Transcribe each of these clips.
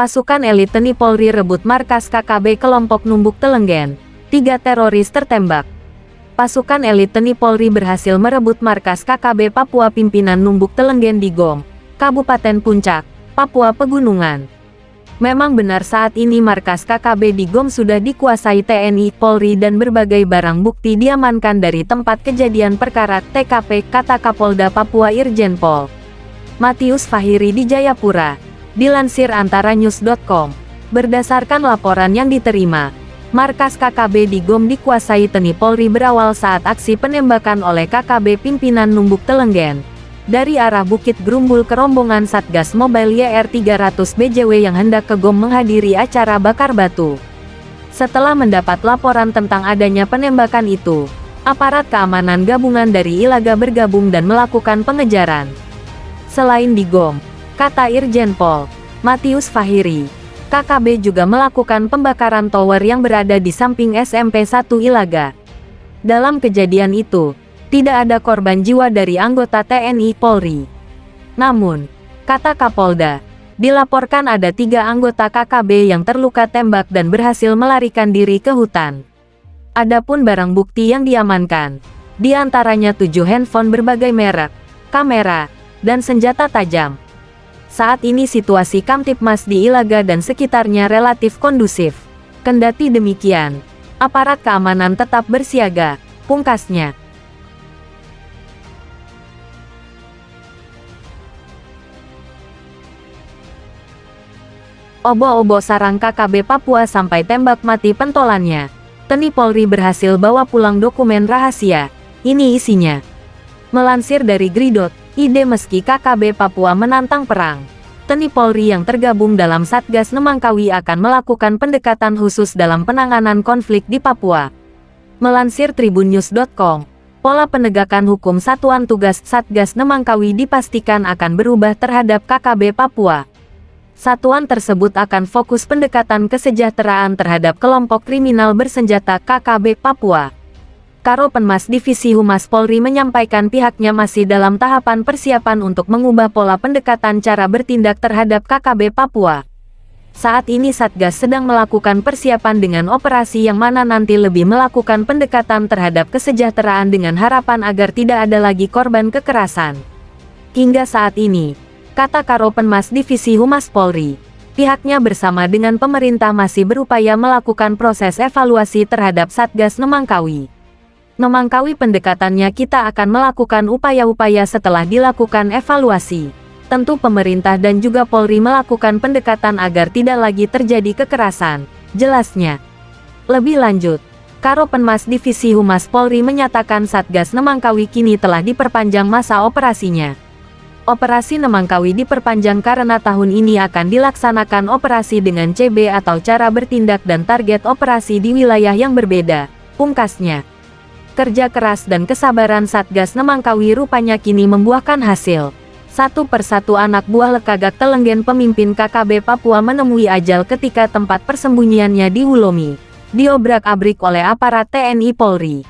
Pasukan elit TNI Polri rebut markas KKB kelompok Numbuk Telenggen. 3 teroris tertembak. Pasukan elit TNI Polri berhasil merebut markas KKB Papua pimpinan Numbuk Telenggen di GOM, Kabupaten Puncak, Papua Pegunungan. Memang benar saat ini markas KKB di GOM sudah dikuasai TNI Polri dan berbagai barang bukti diamankan dari tempat kejadian perkara TKP, kata Kapolda Papua Irjen Pol Matius Fahiri di Jayapura. Dilansir antaranews.com, berdasarkan laporan yang diterima, markas KKB di GOM dikuasai TNI Polri berawal saat aksi penembakan oleh KKB pimpinan Numbuk Telenggen dari arah Bukit Gerumbul ke rombongan Satgas Mobile YR-300 BJW yang hendak ke GOM menghadiri acara bakar batu. Setelah mendapat laporan tentang adanya penembakan itu, aparat keamanan gabungan dari Ilaga bergabung dan melakukan pengejaran. Selain di GOM, kata Irjen Pol Matius Fahiri, KKB juga melakukan pembakaran tower yang berada di samping SMP 1 Ilaga. Dalam kejadian itu, tidak ada korban jiwa dari anggota TNI Polri. Namun, kata Kapolda, dilaporkan ada 3 anggota KKB yang terluka tembak dan berhasil melarikan diri ke hutan. Adapun barang bukti yang diamankan, di antaranya 7 handphone berbagai merek, kamera, dan senjata tajam. Saat ini situasi Kamtipmas di Ilaga dan sekitarnya relatif kondusif. Kendati demikian, aparat keamanan tetap bersiaga, pungkasnya. Obo-obo sarang KKB Papua sampai tembak mati pentolannya. TNI Polri berhasil bawa pulang dokumen rahasia. Ini isinya. Melansir dari Gridot.id, meski KKB Papua menantang perang, TNI Polri yang tergabung dalam Satgas Nemangkawi akan melakukan pendekatan khusus dalam penanganan konflik di Papua. Melansir tribunnews.com, pola penegakan hukum Satuan Tugas Satgas Nemangkawi dipastikan akan berubah terhadap KKB Papua. Satuan tersebut akan fokus pendekatan kesejahteraan terhadap kelompok kriminal bersenjata KKB Papua. Karopenmas Divisi Humas Polri menyampaikan pihaknya masih dalam tahapan persiapan untuk mengubah pola pendekatan cara bertindak terhadap KKB Papua. Saat ini Satgas sedang melakukan persiapan dengan operasi yang mana nanti lebih melakukan pendekatan terhadap kesejahteraan dengan harapan agar tidak ada lagi korban kekerasan. Hingga saat ini, kata Karopenmas Divisi Humas Polri, pihaknya bersama dengan pemerintah masih berupaya melakukan proses evaluasi terhadap Satgas Nemangkawi. Nemangkawi pendekatannya kita akan melakukan upaya-upaya setelah dilakukan evaluasi. Tentu pemerintah dan juga Polri melakukan pendekatan agar tidak lagi terjadi kekerasan, jelasnya. Lebih lanjut, Karopenmas Divisi Humas Polri menyatakan Satgas Nemangkawi kini telah diperpanjang masa operasinya. Operasi Nemangkawi diperpanjang karena tahun ini akan dilaksanakan operasi dengan CB atau cara bertindak dan target operasi di wilayah yang berbeda, pungkasnya. Kerja keras dan kesabaran Satgas Nemangkawi rupanya kini membuahkan hasil. Satu persatu anak buah Lekagak Telenggen pemimpin KKB Papua menemui ajal ketika tempat persembunyiannya di Wulomi, diobrak-abrik oleh aparat TNI Polri.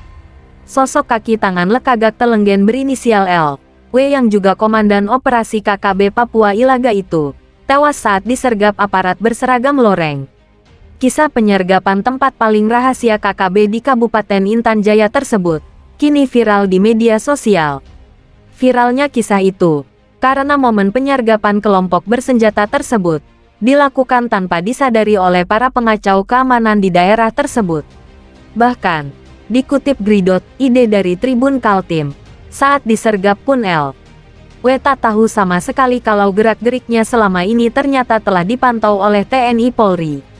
Sosok kaki tangan Lekagak Telenggen berinisial L, W yang juga komandan operasi KKB Papua Ilaga itu, tewas saat disergap aparat berseragam loreng. Kisah penyergapan tempat paling rahasia KKB di Kabupaten Intan Jaya tersebut kini viral di media sosial. Viralnya kisah itu karena momen penyergapan kelompok bersenjata tersebut dilakukan tanpa disadari oleh para pengacau keamanan di daerah tersebut. Bahkan, dikutip Gridot.id dari Tribun Kaltim, saat disergap pun L. W tak tahu sama sekali kalau gerak-geriknya selama ini ternyata telah dipantau oleh TNI Polri.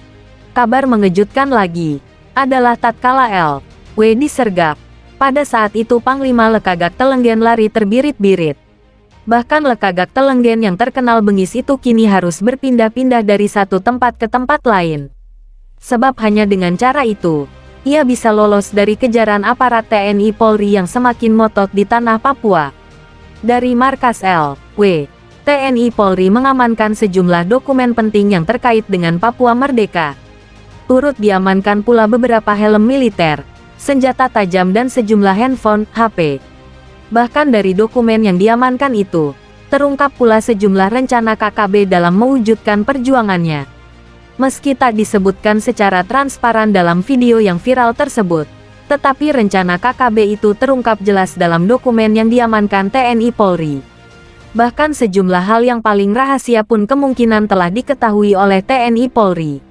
Kabar mengejutkan lagi adalah tatkala L. W disergap, pada saat itu Panglima Lekagak Telenggen lari terbirit-birit. Bahkan Lekagak Telenggen yang terkenal bengis itu kini harus berpindah-pindah dari satu tempat ke tempat lain. Sebab hanya dengan cara itu, ia bisa lolos dari kejaran aparat TNI Polri yang semakin ngotot di tanah Papua. Dari markas L. W. TNI Polri mengamankan sejumlah dokumen penting yang terkait dengan Papua Merdeka. Turut diamankan pula beberapa helm militer, senjata tajam dan sejumlah handphone, HP. Bahkan dari dokumen yang diamankan itu, terungkap pula sejumlah rencana KKB dalam mewujudkan perjuangannya. Meski tak disebutkan secara transparan dalam video yang viral tersebut, tetapi rencana KKB itu terungkap jelas dalam dokumen yang diamankan TNI Polri. Bahkan sejumlah hal yang paling rahasia pun kemungkinan telah diketahui oleh TNI Polri.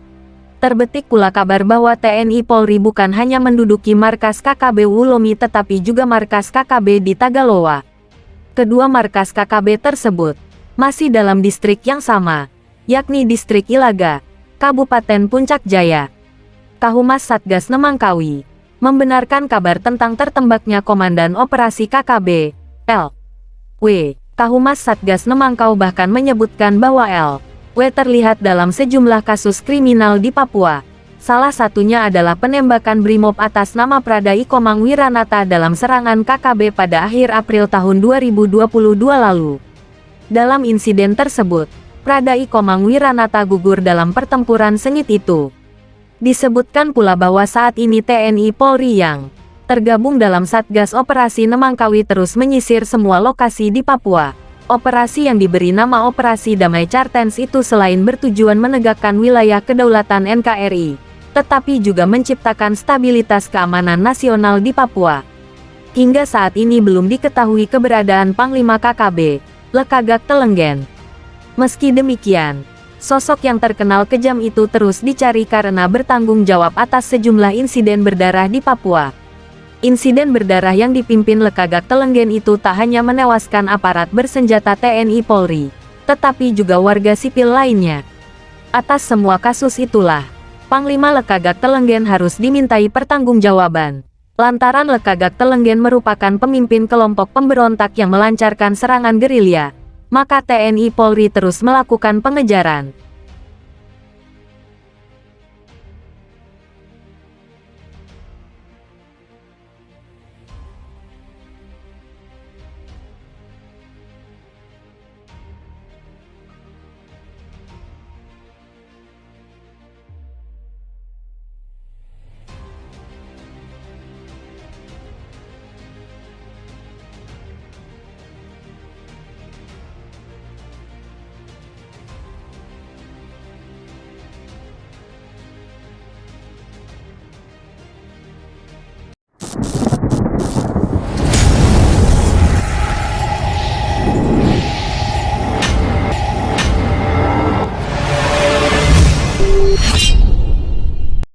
Terbetik pula kabar bahwa TNI Polri bukan hanya menduduki markas KKB Wulomi tetapi juga markas KKB di Tagaloa. Kedua markas KKB tersebut masih dalam distrik yang sama, yakni distrik Ilaga, Kabupaten Puncak Jaya. Kahumas Satgas Nemangkawi membenarkan kabar tentang tertembaknya Komandan Operasi KKB, L.W. Kahumas Satgas Nemangkau bahkan menyebutkan bahwa L.W. terlihat dalam sejumlah kasus kriminal di Papua. Salah satunya adalah penembakan Brimob atas nama Prada Ikomang Wiranata dalam serangan KKB pada akhir April tahun 2022 lalu. Dalam insiden tersebut, Prada Ikomang Wiranata gugur dalam pertempuran sengit itu. Disebutkan pula bahwa saat ini TNI Polri yang tergabung dalam Satgas Operasi Nemangkawi terus menyisir semua lokasi di Papua. Operasi yang diberi nama Operasi Damai Cartens itu selain bertujuan menegakkan wilayah kedaulatan NKRI, tetapi juga menciptakan stabilitas keamanan nasional di Papua. Hingga saat ini belum diketahui keberadaan Panglima KKB, Lekagak Telenggen. Meski demikian, sosok yang terkenal kejam itu terus dicari karena bertanggung jawab atas sejumlah insiden berdarah di Papua. Insiden berdarah yang dipimpin Lekagak Telenggen itu tak hanya menewaskan aparat bersenjata TNI Polri, tetapi juga warga sipil lainnya. Atas semua kasus itulah, Panglima Lekagak Telenggen harus dimintai pertanggungjawaban. Lantaran Lekagak Telenggen merupakan pemimpin kelompok pemberontak yang melancarkan serangan gerilya, maka TNI Polri terus melakukan pengejaran.